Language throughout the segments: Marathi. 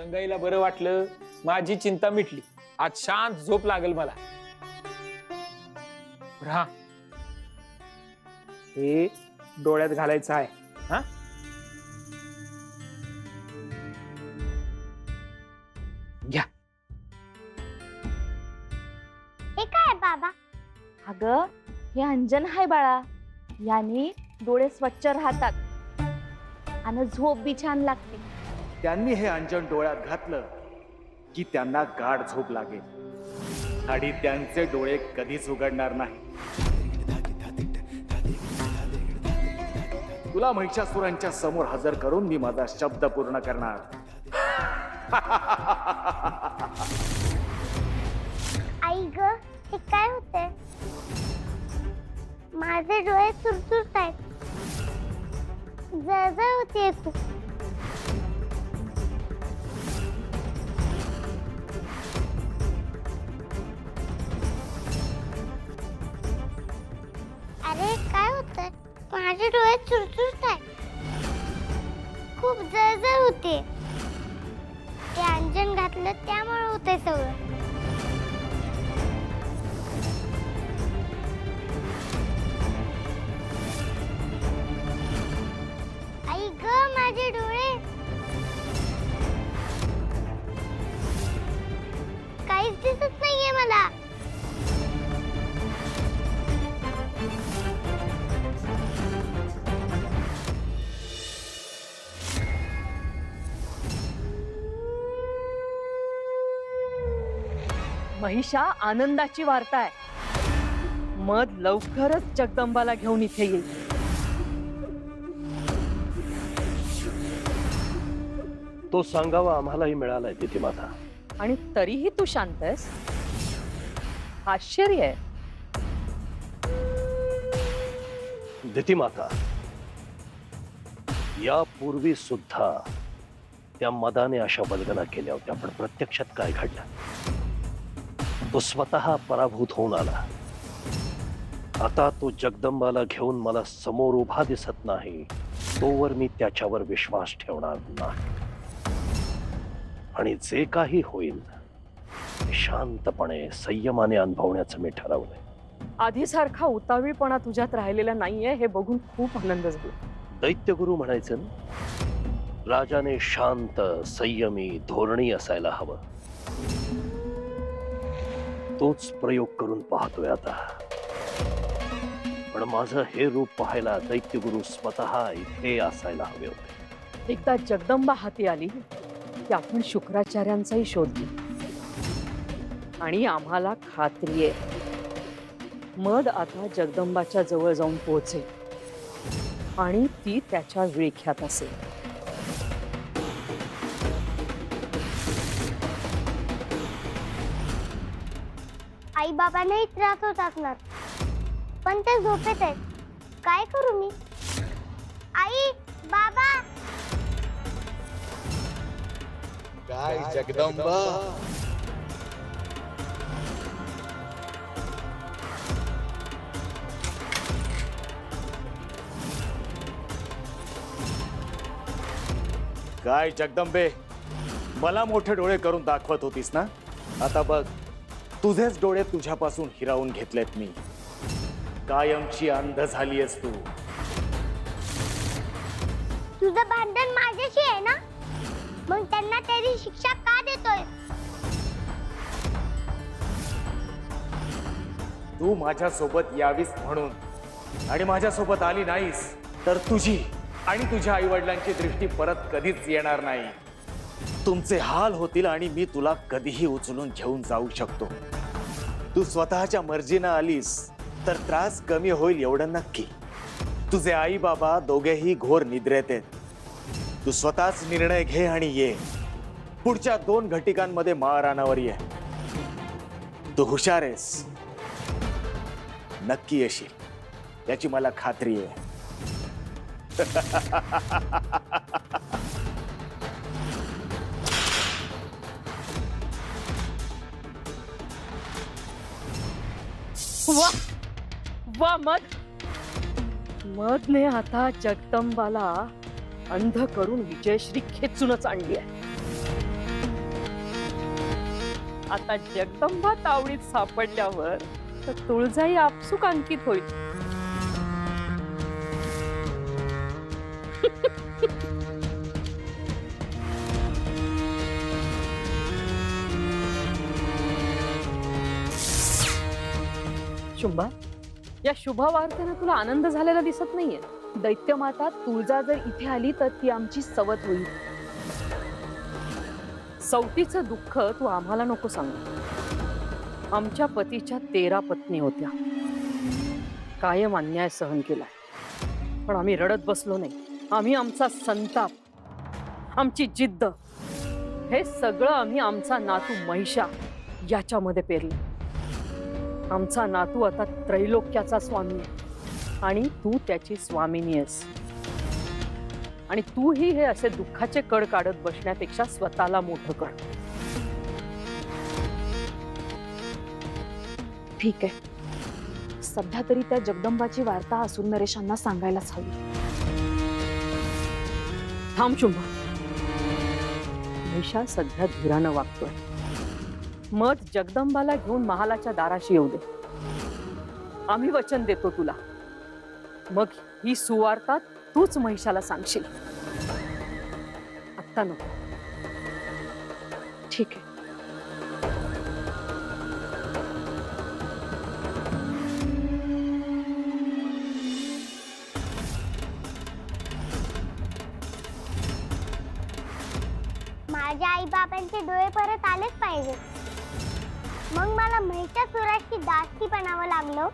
गंगाईला बरं वाटलं, माझी चिंता मिटली. आज शांत झोप लागल मला. हा, हे डोळ्यात घालायचं आहे. हा, घ्या. हे काय बाबा? अगं, हे अंजन हाय बाळा. याने डोळे स्वच्छ राहतात आणि झोप बी छान लागते. त्यांनी हे अंजन डोळ्यात घातलं की त्यांना गाढ झोप लागेल आणि त्यांचे डोळे कधीच उघडणार नाही. तुला महिषासुरांच्या समोर हजर करून मी माझा शब्द पूर्ण करणार. आई ग, हे काय होतंय? माझे डोळे चुरचुरत आहेत. जळजळ होतीये खूप. अरे काय होतंय? माझे डोळे चुरचुरत आहेत. खूप जळजळ होते. ते अंजन घातलं त्यामुळे होतंय सगळं. आई ग, माझे डोळे. काहीच दिसत नाहीये मला. महिषा, आनंदाची वार्ता आहे. मध लवकरच जगदंबाला घेऊन इथे येईल. तो सांगावा आम्हालाही मिळालाय तिथे माता. आणि तरीही तू शांत आहेस? आश्चर्य आहे. दिती माता, यापूर्वी सुद्धा त्या मदाने अशा वल्गना केल्या होत्या, पण प्रत्यक्षात काय घडलं? तो स्वतः पराभूत होऊन आला. आता तो जगदंबाला घेऊन मला समोर उभा दिसत नाही, तोवर मी त्याच्यावर विश्वास ठेवणार नाही. आणि जे काही होईल शांतपणे संयमाने अनुभवण्याचं मी ठरवलंय. आधीसारखा उतावीळपणा तुझ्यात राहिलेला नाहीये हे बघून खूप आनंद झाला. दैत्यगुरु म्हणायचं ना, राजाने शांत, संयमी, धोरणी असायला हवं. तोच प्रयोग करून पाहतोय आता. पण माझं हे रूप पाहायला दैत्यगुरु स्वतः इथे असायला हवे होते. एकदा जगदंबा हाती आली की आपण शुक्राचार्यांचाही शोध घेऊ. आणि आम्हाला खात्री आहे मध आता जगदंबाच्या जवळ जाऊन पोहोचेल आणि ती त्याच्या विळख्यात असेल. आई बाबांनाही त्रास होत असणार, पण ते झोपेत आहेत. काय करू मी? आई, बाबा. काय जगदंबा? काय जगदंबे, मला मोठे डोळे करून दाखवत होतीस ना? आता बघ, तुझेच डोळे तुझ्यापासून हिरावून घेतलेत मी. कायमची अंध झालीयस तू. तुझं भांडण माझ्याशी आहे ना? मग त्यांना त्याची शिक्षा का देतोय? तू माझ्यासोबत यावीस म्हणून आणि माझ्यासोबत आली नाहीस तर तुझी आणि तुझ्या आई वडिलांची दृष्टी परत कधीच येणार नाही. तुमचे हाल होतील आणि मी तुला कधीही उचलून घेऊन जाऊ शकतो. तू स्वतःच्या मर्जीनं आलीस तर त्रास कमी होईल एवढं नक्की. तुझे आई बाबा दोघेही घोर निद्रेत आहेत. तू स्वतःच निर्णय घे आणि ये. पुढच्या 2 घटिकांमध्ये माळरानावर ये. तू हुशार आहेस, नक्की येशील याची मला खात्री आहे. वा वा, मधने आता जगदंबाला अंध करून विजयश्री खेचूनच आणली आहे. आता जगदंबा तावडीत सापडल्यावर तर तुळजाई आपसूक अंकित होईल. शुंभा, या शुभवार्तेनं तुला आनंद झालेला दिसत नाहीये. दैत्यमाता तुळजा जर इथे आली तर ती आमची सवत होईल. सवतीचं दुःख तू आम्हाला नको सांगू. आमच्या पतीच्या 13 पत्नी होत्या. कायम अन्याय सहन केलाय, पण आम्ही रडत बसलो नाही. आम्ही आमचा संताप, आमची जिद्द, हे सगळं आम्ही आमचा नातू महिषा याच्यामध्ये पेरलं. आमचा नातू आता त्रैलोक्याचा स्वामी आहे आणि तू त्याची स्वामिनी आहेस. आणि तूही हे असे दुःखाचे कड काढत बसण्यापेक्षा स्वतःला मोठं कर. ठीक आहे, सध्या तरी त्या जगदंबाची वार्ता असून नरेशांना सांगायलाच हवी. थांब शुंभा. महिषा सध्या धीरानं वागतोय. मत जगदंबाला घेऊन महालाच्या दाराशी येऊ दे. आम्ही वचन देतो तुला. मग ही सुवार्ता तूच महिषाला सांगशील. आत्ता नको. ठीक आहे. माझ्या आई बाबांचे डोळे परत आलेच पाहिजे. मग मला महिषासुराची दासी बनावं लागलं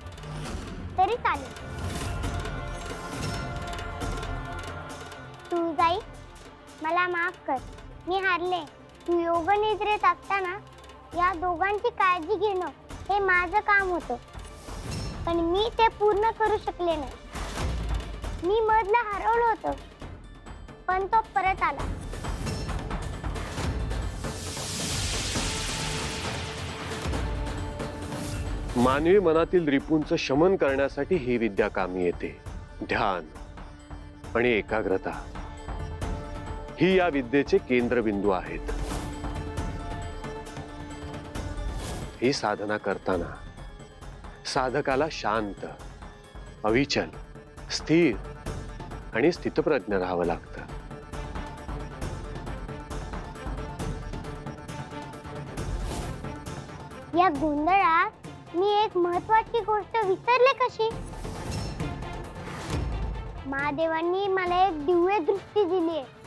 तरी चालेल. तुळजाई, मला माफ कर, मी हारले. तू योगनिद्रेत असताना या दोघांची काळजी घेणं हे माझं काम होतं, पण मी ते पूर्ण करू शकले नाही. मी मधला हरवलं होतं, पण तो परत आला. मानवी मनातील रिपूंचं शमन करण्यासाठी ही विद्या कामी येते. ध्यान आणि एकाग्रता ही या विद्येचे केंद्रबिंदू आहेत. ही साधना करताना साधकाला शांत, अविचल, स्थिर आणि स्थितप्रज्ञ राहावं लागतं. या गोंधळात मी एक महत्वाची गोष्ट विसरले कशी? महादेवांनी मला एक दिव्य दृष्टी दिली आहे.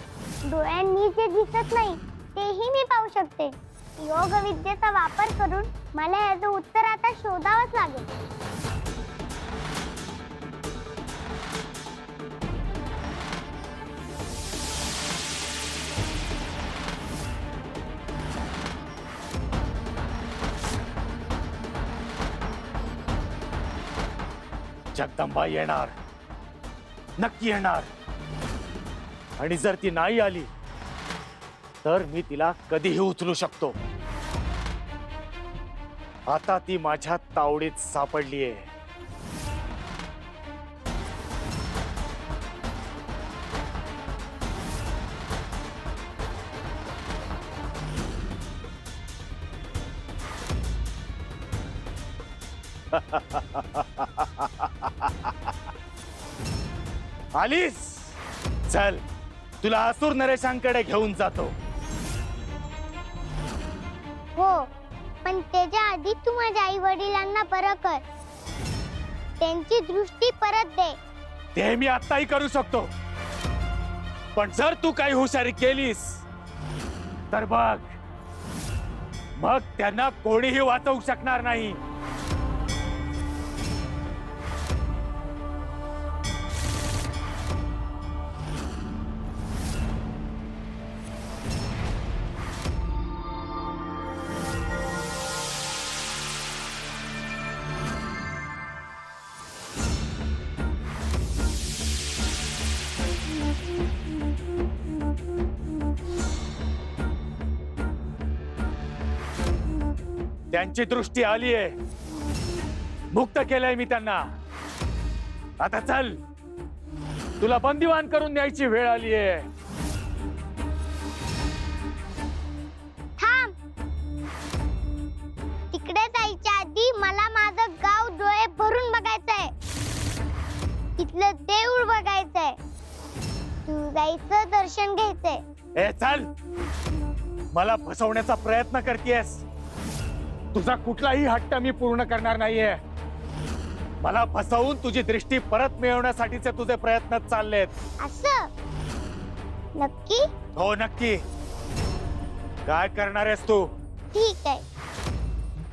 डोळ्यांनी जे दिसत नाही तेही मी पाहू शकते. योग विद्येचा वापर करून मला याचं उत्तर आता शोधावंच लागेल. जगदंबा येणार, नक्की येणार. आणि जर ती नाही आली तर मी तिला कधीही उचलू शकतो. आता ती माझ्या तावडीत सापडलीये. आलीस? चल, तुला असुर नरेशांकडे घेऊन जातो. हो, पण त्याच्या आधी तू माझ्या आई वडिलांना बरं कर. त्यांची दृष्टी परत दे. ते मी आत्ताही करू शकतो, पण जर तू काही हुशारी केलीस तर बघ, मग त्यांना कोणीही वाचवू शकणार नाही. त्यांची दृष्टी आलीये. मुक्त केलंय मी त्यांना. आता चल, तुला बंदिवान करून न्यायची वेळ आलीये. थांब. तिथलं देऊळ बघायचंय, तू जायचं दर्शन घ्यायचंय. ए चल, मला फसवण्याचा प्रयत्न करतेस. तुझा कुठलाही हट्ट मी पूर्ण करणार नाहीये. मला फसवून तुझी दृष्टी परत मिळवण्यासाठीचे तुझे प्रयत्न चाललेत. असं नक्की? हो नक्की. काय करणार आहेस तू? ठीक आहे,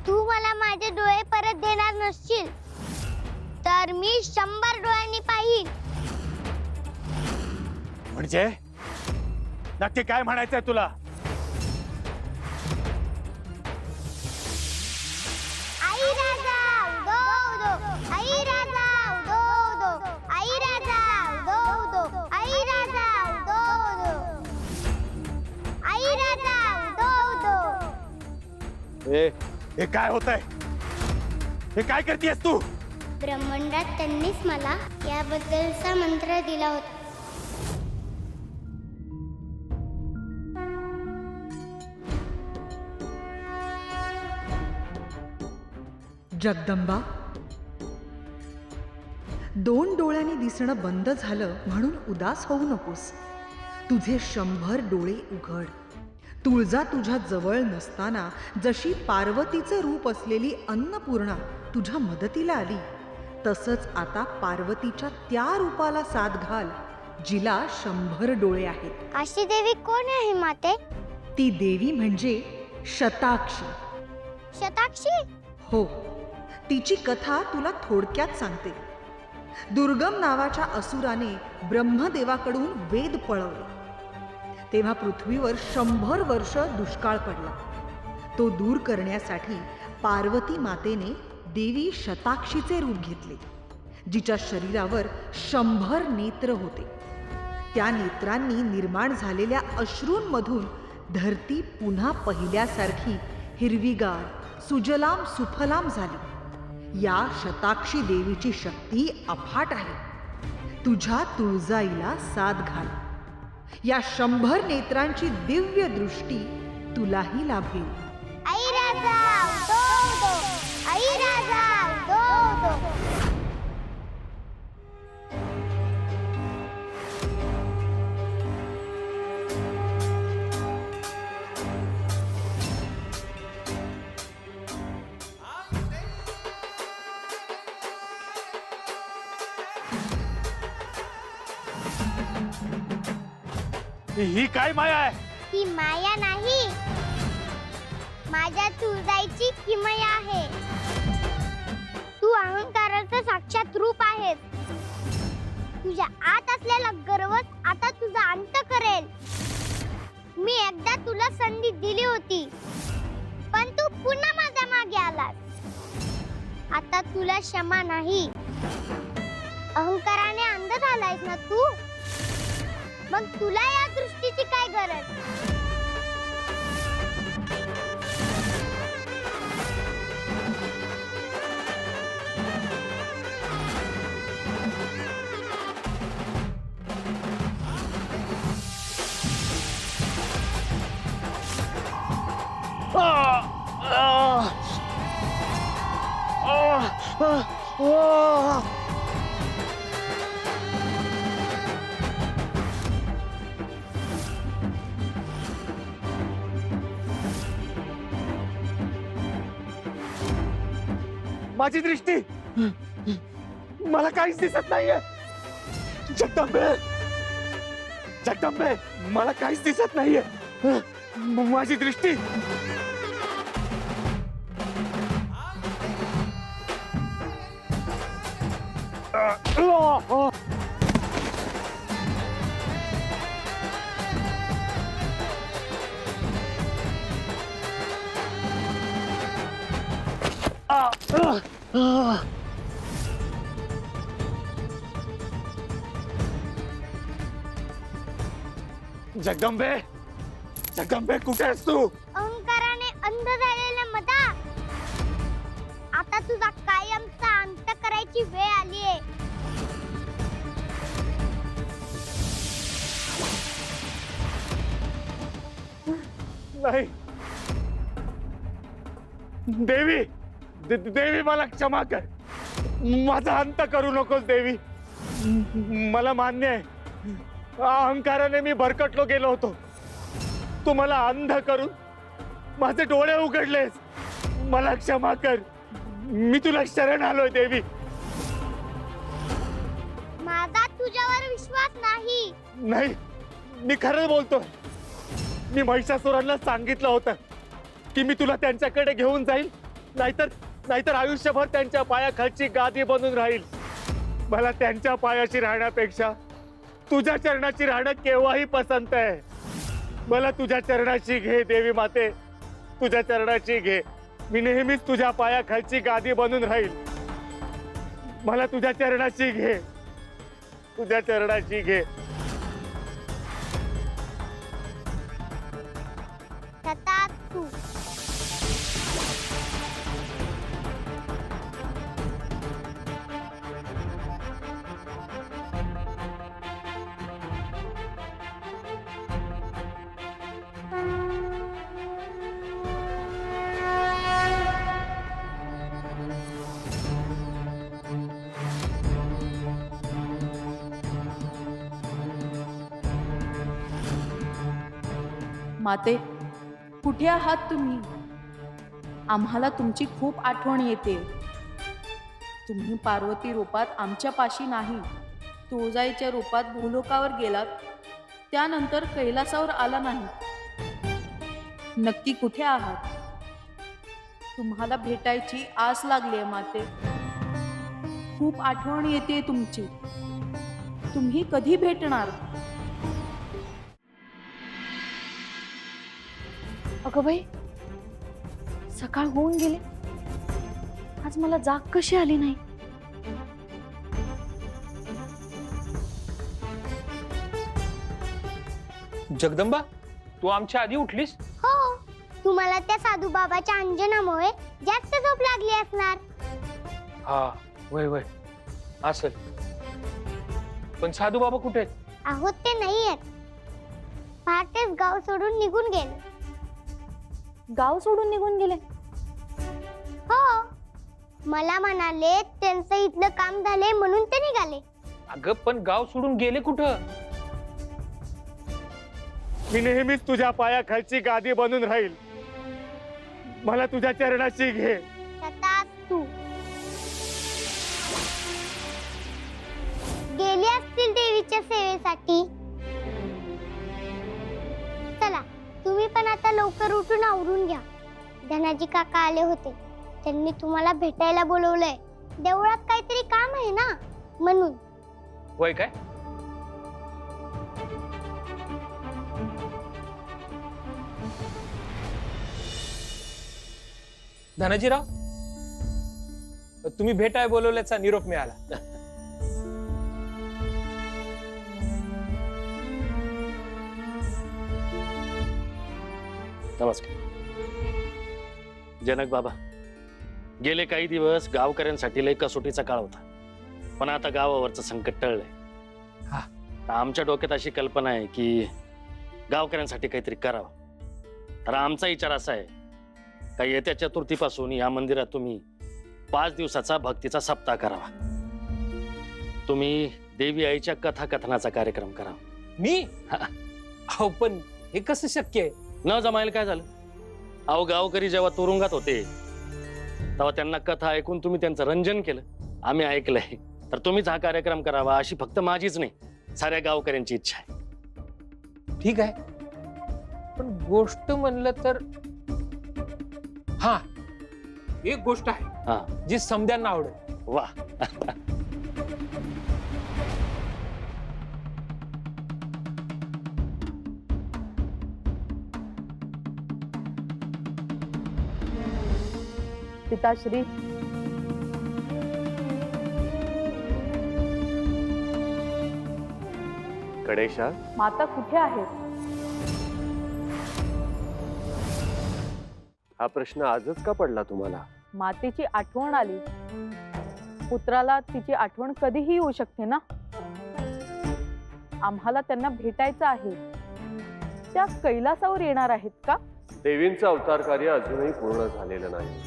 तू मला माझे डोळे परत देणार नसशील तर मी 100 डोळ्यांनी पाहिन. म्हणजे नक्की काय म्हणायचंय तुला? आई राजा उदो उदो, आई राजा उदो उदो, आई राजा उदो उदो, आई राजा उदो उदो, आई राजा उदो उदो. हे काय होतंय? हे काय करतेस तू? ब्रह्मांडात त्यांनीच मला याबद्दलचा मंत्र दिला होता. जगदंबा, 2 डोळ्यांनी दिसणं बंद झालं म्हणून उदास होऊ नकोस. तुझे 100 डोळे उघड. तुळजा तुझ्या जवळ नसताना जशी पार्वतीचं रूप असलेली अन्नपूर्णा तुझ्या मदतीला आली, तसंच आता पार्वतीच्या त्या रूपाला साथ घाल जिला 100 डोळे आहेत. अशी देवी कोण आहे माते? ती देवी म्हणजे शताक्षी. शताक्षी? हो, तिची कथा तुला थोडक्यात सांगते. दुर्गम नावाच्या असुराने ब्रह्मदेवाकडून वेद पळवले, तेव्हा पृथ्वीवर 100 वर्ष दुष्काळ पडला. तो दूर करण्यासाठी पार्वती मातेने देवी शताक्षीचे रूप घेतले, जिच्या शरीरावर 100 नेत्र होते. त्या नेत्रांनी निर्माण झालेल्या अश्रूंमधून धरती पुन्हा पहिल्यासारखी हिरवीगार, सुजलाम सुफलाम झाली. या शताक्षी देवीची शक्ती अफाट आहे. तुझ्या तुळजाईला साथ घाल. या 100 नेत्रांची दिव्य दृष्टी तुलाही लाभेल. आई राजा उदो उदो, आई राजा उदो उदो. ही काय माया आहे? ही माया नाही, माझ्या तुळजाईची किमया आहे. तू अहंकाराचं साक्षात रूप आहेस. तुझ्या आत असलेला गर्वच आता तुझा अंत करेल. मी एकदा तुला संधी दिली होती, पण तू पुन्हा माझ्या मागे आलास. आता तुला क्षमा नाही. अहंकाराने अंध झालायस ना तू? मग तुला या दृष्टीची काय गरज? माझी दृष्टी, मला काहीच दिसत नाहीये. जगदंबे, जगदंबे, मला काहीच दिसत नाहीये. माझी दृष्टी. जगदंबे, जगदंबे, कुठे आहेस तू? अहंकाराने अंध झालेल्या मदा, आता तुझा कायमचा अंत करायची वेळ आलीये. नाही देवी, देवी मला क्षमा कर. माझा अंत करू नकोस देवी. मला मान्य आहे, अहंकाराने मी भरकटलो गेलो होतो. तू मला अंध करून माझे डोळे उघडलेस. मला क्षमा कर. मी तुला शरण आलोय देवी. माझा तुझ्यावर विश्वास नाही. नाही, मी खरं बोलतोय. मी महिषासुरांना सांगितलं होतं की मी तुला त्यांच्याकडे घेऊन जाईल, नाहीतर आयुष्यभर त्यांच्या पायाखालची गादी बनून राहील. मला त्यांच्या पायाशी राहण्यापेक्षा तुझ्या चरणाची राहणं केव्हाही पसंत आहे. मला तुझ्या चरणाची घे देवी माते, तुझ्या चरणाची घे. मी नेहमीच तुझ्या पायाखालची गादी बनून राहील. मला तुझ्या चरणाची घे, तुझ्या चरणाची घे. तू माते, कुठे आहात तुम्ही? आम्हाला तुमची खूप आठवण येते. तुम्ही पार्वती रूपात आमच्या पाशी नाही, तुळजाईच्या रूपात भूलोकावर गेलात. त्यानंतर कैलासावर आला नाही. नक्की कुठे आहात? तुम्हाला भेटायची आस लागली आहे माते. खूप आठवण येते तुमची. तुम्ही कधी भेटणार? अगं बाई, सकाळ होऊन गेले, आज मला जाग कशी आली नाही? जगदंबा, तू आमच्या आधी उठलीस? हो, तुम्हाला त्या साधू बाबाच्या अंजनामुळे जास्त झोप लागली असणार. हा, वय वय असेल. पण साधू बाबा कुठे आहेत? आहोत ते नाही आहेत. पहाटेच गाव सोडून निघून गेले. गाव सोडून निघून गेले? हो, मला म्हणाले त्यांचं इथलं काम झाले म्हणून ते निघाले. अगं पण गाव सोडून गेले कुठं? मी नेहमीच तुझ्या पायाखालची गादी बनून राहील. मला तुझ्या चरणाची घे. तू गेले असतील देवीच्या सेवेसाठी. चला, तुम्ही पण आता लवकर उठून आवरून घ्या. धनाजी काका आले होते, त्यांनी तुम्हाला भेटायला बोलवलंय. देवळात काहीतरी काम आहे ना, म्हणून. वय काय? धनाजीराव, तुम्ही भेटाय बोलवल्याचा निरोप मिळाला. नमस्कार. जनक बाबा, गेले काही दिवस गावकऱ्यांसाठी लय कसोटीचा काळ होता, पण आता गावावरचं संकट टळलंय. हा. आमच्या डोक्यात अशी कल्पना आहे की गावकऱ्यांसाठी काहीतरी करावं. तर आमचा विचार असा आहे का येत्या चतुर्थीपासून या मंदिरात तुम्ही 5 दिवसाचा भक्तीचा सप्ताह करावा. तुम्ही देवी आईच्या कथाकथनाचा कार्यक्रम करावा. मी? अहो, पण हे कसं शक्य आहे? न जमायला काय झालं? अहो, गावकरी जेव्हा तुरुंगात होते तेव्हा त्यांना कथा ऐकून तुम्ही त्यांचं रंजन केलं, आम्ही ऐकलंय. तर तुम्हीच हा कार्यक्रम करावा अशी फक्त माझीच नाही, साऱ्या गावकऱ्यांची इच्छा आहे. ठीक आहे, पण गोष्ट म्हणलं तर हा, एक गोष्ट आहे हा. जी समद्यांना आवडेल. वा. पिताश्री, गणेशा, माता कुठे आहेत? हा प्रश्न आजच का पडला तुम्हाला? मातेची आठवण आली. पुत्राला तिची आठवण कधीही येऊ शकते ना. आम्हाला त्यांना भेटायचं आहे. त्या कैलासावर येणार आहेत का? देवींचं अवतार कार्य अजूनही पूर्ण झालेलं नाही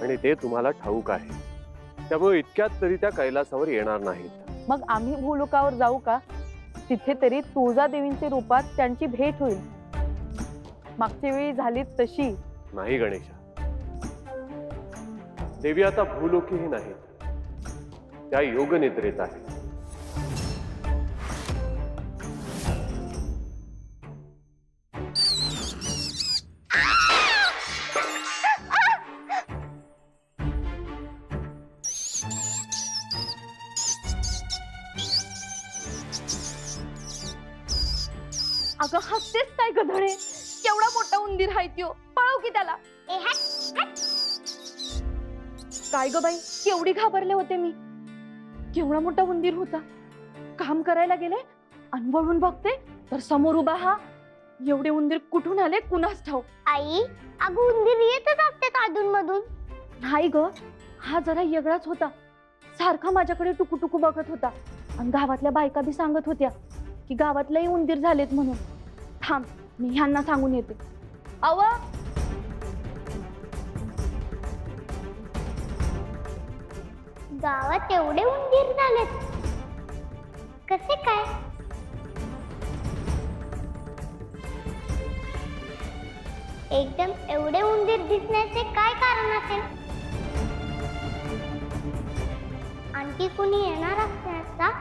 आणि ते तुम्हाला ठाऊक आहे. त्यामुळे इतक्यात तरी त्या कैलासावर येणार नाहीत. मग आम्ही भूलोकावर जाऊ का? तिथे तरी तुळजादेवींच्या रूपात त्यांची भेट होईल. मागच्या वेळी झाली तशी. नाही गणेशा, देवी आता भूलोकीही नाहीत, त्या योगनिद्रेत आहेत. अगं हसतेस काय गधळे? केवढा मोठा उंदीर आहे त्यो, पळव की त्याला. ए हट हट. काय ग बाई, केवढी घाबरले होते मी. केवढा मोठा उंदीर होता. काम करायला गेले आणि वळून बघते तर समोर उभा हा. एवढे उंदीर कुठून आले कुणास ठाऊक. आई, अगं उंदीर येतच असतात अधून मधून. नाही ग, हा जरा वेगळाच होता. सारखा माझ्याकडे टुकू बघत होता आणि गावातल्या बायका बी सांगत होत्या की गावात लई उंदीर झालेत म्हणून. थांब, मी ह्यांना सांगून येते. अव, गावात एवढे उंदीर झालेत, कसे काय? एकदम एवढे उंदीर दिसण्याचे काय कारण असेल? आणखी कुणी येणार असते का?